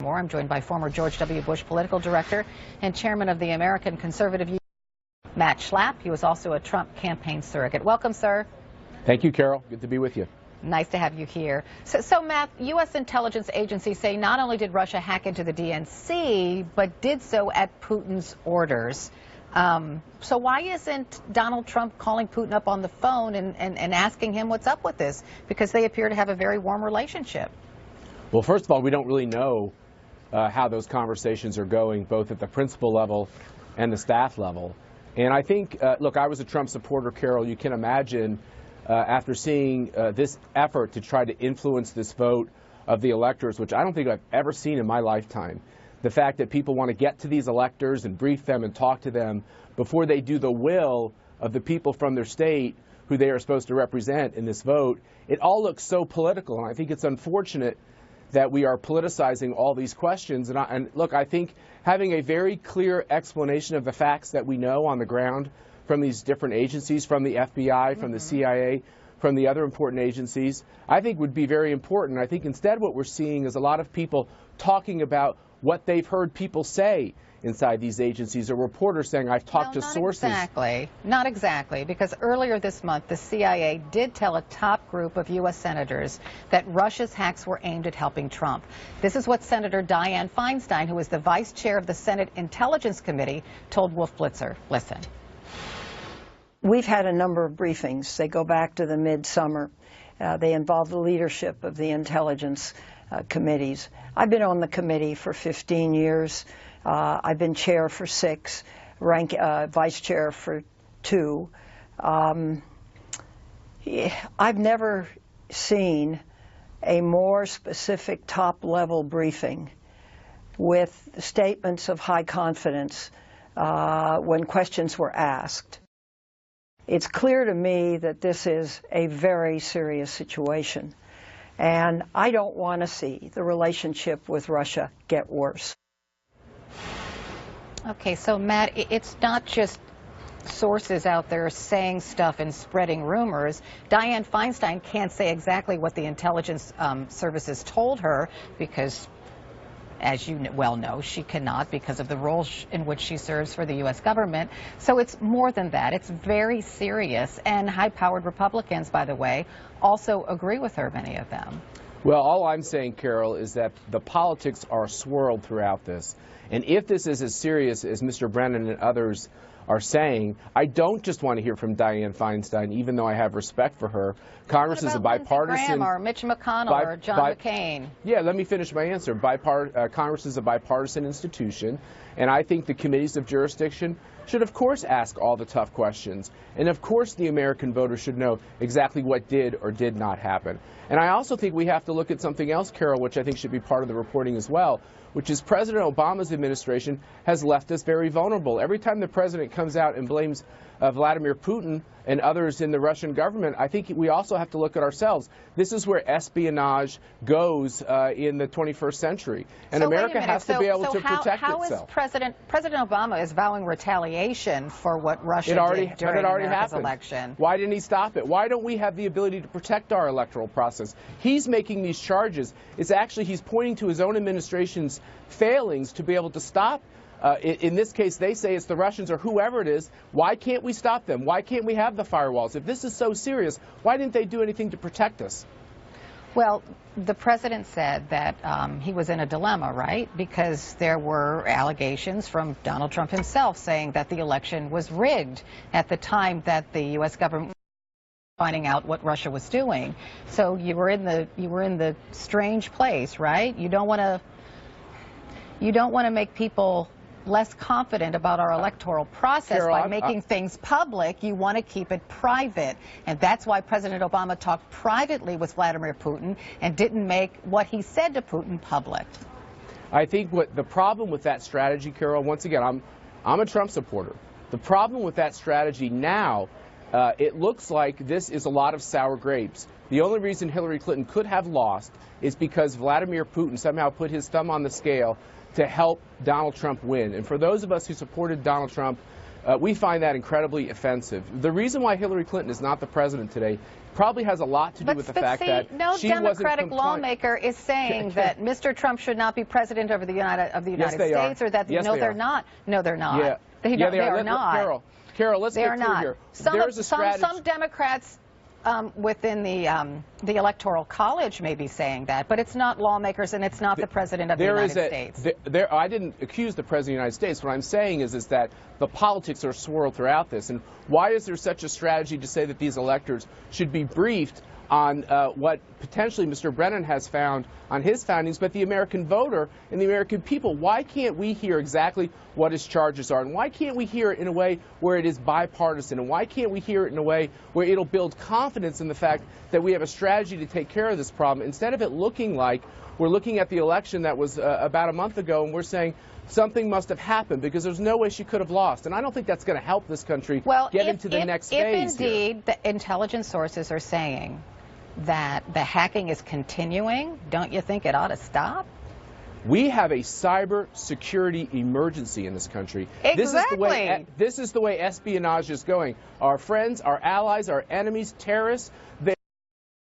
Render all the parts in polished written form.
More. I'm joined by former George W. Bush political director and chairman of the American Conservative Union, Matt Schlapp. He was also a Trump campaign surrogate. Welcome, sir. Thank you, Carol. Good to be with you. Nice to have you here. So Matt, U.S. intelligence agencies say not only did Russia hack into the DNC, but did so at Putin's orders. So why isn't Donald Trump calling Putin up on the phone and asking him what's up with this? Because they appear to have a very warm relationship. Well, first of all, we don't really know how those conversations are going, both at the principal level and the staff level. And I think, look, I was a Trump supporter, Carol. You can imagine, after seeing this effort to try to influence this vote of the electors, which I don't think I've ever seen in my lifetime, the fact that people want to get to these electors and brief them and talk to them before they do the will of the people from their state who they are supposed to represent in this vote, it all looks so political. And I think it's unfortunate that we are politicizing all these questions. And look, I think having a very clear explanation of the facts that we know on the ground from these different agencies, from the FBI, from the CIA, from the other important agencies, I think would be very important. I think instead what we're seeing is a lot of people talking about what they've heard people say inside these agencies, or reporters saying, I've talked to sources. Not exactly, because earlier this month, the CIA did tell a top group of U.S. senators that Russia's hacks were aimed at helping Trump. This is what Senator Dianne Feinstein, who is the vice chair of the Senate Intelligence Committee, told Wolf Blitzer. Listen. We've had a number of briefings. They go back to the midsummer. They involve the leadership of the intelligence committees. I've been on the committee for 15 years. I've been chair for 6, vice chair for 2. I've never seen a more specific top-level briefing with statements of high confidence when questions were asked. It's clear to me that this is a very serious situation, and I don't want to see the relationship with Russia get worse. Okay, so Matt, it's not just sources out there saying stuff and spreading rumors. Dianne Feinstein can't say exactly what the intelligence services told her because, as you well know, she cannot because of the role in which she serves for the U.S. government. So it's more than that. It's very serious. And high-powered Republicans, by the way, also agree with her, many of them. Well, all I'm saying, Carol, is that the politics are swirled throughout this. And if this is as serious as Mr. Brennan and others are saying, I don't just want to hear from Dianne Feinstein, even though I have respect for her. Congress is a bipartisan. Or Mitch McConnell or John McCain. Yeah, let me finish my answer. Congress is a bipartisan institution, and I think the committees of jurisdiction should, of course, ask all the tough questions. And, of course, the American voter should know exactly what did or did not happen. And I also think we have to look at something else, Carol, which I think should be part of the reporting as well, which is President Obama's administration has left us very vulnerable. Every time the president comes out and blames Vladimir Putin and others in the Russian government, I think we also have to look at ourselves. This is where espionage goes in the 21st century. And so America has to be able to protect itself. President Obama is vowing retaliation for what Russia did during America's election. Why didn't he stop it? Why don't we have the ability to protect our electoral process? He's making these charges. It's actually, he's pointing to his own administration's failings to be able to stop. In this case, they say it's the Russians or whoever it is. Why can't we stop them? Why can't we have the firewalls? If this is so serious, why didn't they do anything to protect us? Well, the president said that he was in a dilemma, right? Because there were allegations from Donald Trump himself saying that the election was rigged at the time that the U.S. government was finding out what Russia was doing. So you were in the strange place, right? You don't want to make people less confident about our electoral process, Carol, by making things public. You want to keep it private. And that's why President Obama talked privately with Vladimir Putin and didn't make what he said to Putin public. I think what the problem with that strategy, Carol, once again, I'm a Trump supporter. The problem with that strategy now, it looks like this is a lot of sour grapes. The only reason Hillary Clinton could have lost is because Vladimir Putin somehow put his thumb on the scale to help Donald Trump win. And for those of us who supported Donald Trump we find that incredibly offensive. The reason why Hillary Clinton is not the president today probably has a lot to do with the fact that no she Democratic wasn't lawmaker is saying that Mr. Trump should not be president of the United States, or that yes, no, they're not. No, they're not. Yeah, they are not. Carol, let's get through here. Some Democrats within the Electoral College may be saying that, but it's not lawmakers and it's not the President of the United States. I didn't accuse the President of the United States. What I'm saying is that the politics are swirled throughout this. And why is there such a strategy to say that these electors should be briefed on what potentially Mr. Brennan has found on his findings, but the American voter and the American people? Why can't we hear exactly what his charges are? And why can't we hear it in a way where it is bipartisan? And why can't we hear it in a way where it'll build confidence in the fact that we have a strategy to take care of this problem, instead of it looking like we're looking at the election that was about a month ago and we're saying something must have happened because there's no way she could have lost. And I don't think that's going to help this country get into the next phase. If indeed the intelligence sources are saying that the hacking is continuing, don't you think it ought to stop? We have a cyber security emergency in this country. Exactly. This is the way espionage is going. Our friends, our allies, our enemies, terrorists,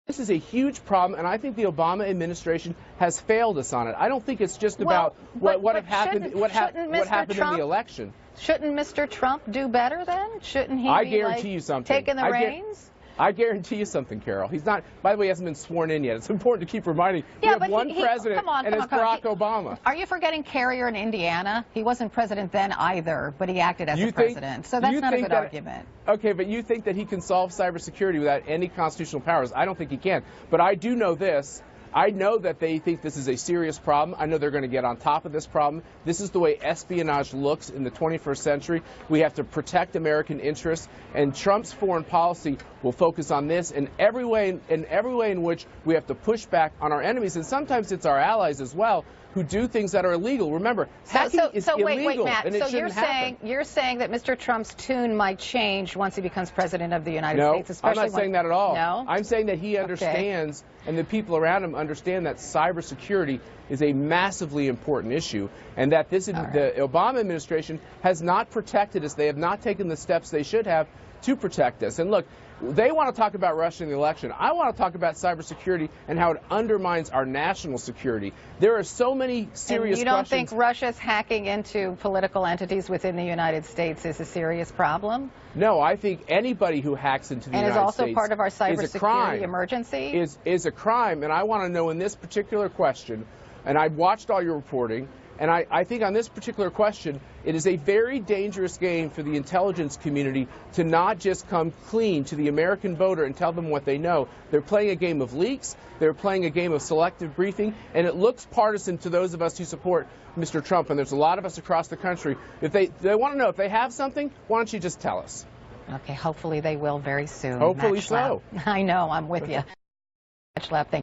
this is a huge problem, and I think the Obama administration has failed us on it. I don't think it's just about what happened in the election. Shouldn't Mr. Trump do better then? Shouldn't he taking the reins? I guarantee you something, Carol. He's not, by the way, he hasn't been sworn in yet. It's important to keep reminding. Yeah, we have one president, and it's Barack Obama. Are you forgetting Carrier in Indiana? He wasn't president then either, but he acted as a president. So that's not a good argument. Okay, but you think that he can solve cybersecurity without any constitutional powers? I don't think he can. But I do know this. I know that they think this is a serious problem. I know they're going to get on top of this problem. This is the way espionage looks in the 21st century. We have to protect American interests, and Trump's foreign policy will focus on this in every way in which we have to push back on our enemies, and sometimes it's our allies as well who do things that are illegal. Remember, hacking is illegal, wait, Matt. and it shouldn't happen. You're saying that Mr. Trump's tune might change once he becomes president of the United States? No, I'm not saying that at all. No? I'm saying that he understands, and the people around him understand, that cybersecurity is a massively important issue, and that the Obama administration has not protected us. They have not taken the steps they should have to protect us. And look, they want to talk about Russia in the election. I want to talk about cybersecurity and how it undermines our national security. There are so many serious questions. You don't think Russia's hacking into political entities within the United States is a serious problem? No, I think anybody who hacks into the United States and is also part of our cybersecurity emergency is a crime. And I want to know in this particular question, and I've watched all your reporting, and I think on this particular question, it is a very dangerous game for the intelligence community to not just come clean to the American voter and tell them what they know. They're playing a game of leaks. They're playing a game of selective briefing, and it looks partisan to those of us who support Mr. Trump, and there's a lot of us across the country. If they want to know if they have something, why don't you just tell us? Okay, hopefully they will very soon. Hopefully so. I know, I'm with you. Schlapp, thank you.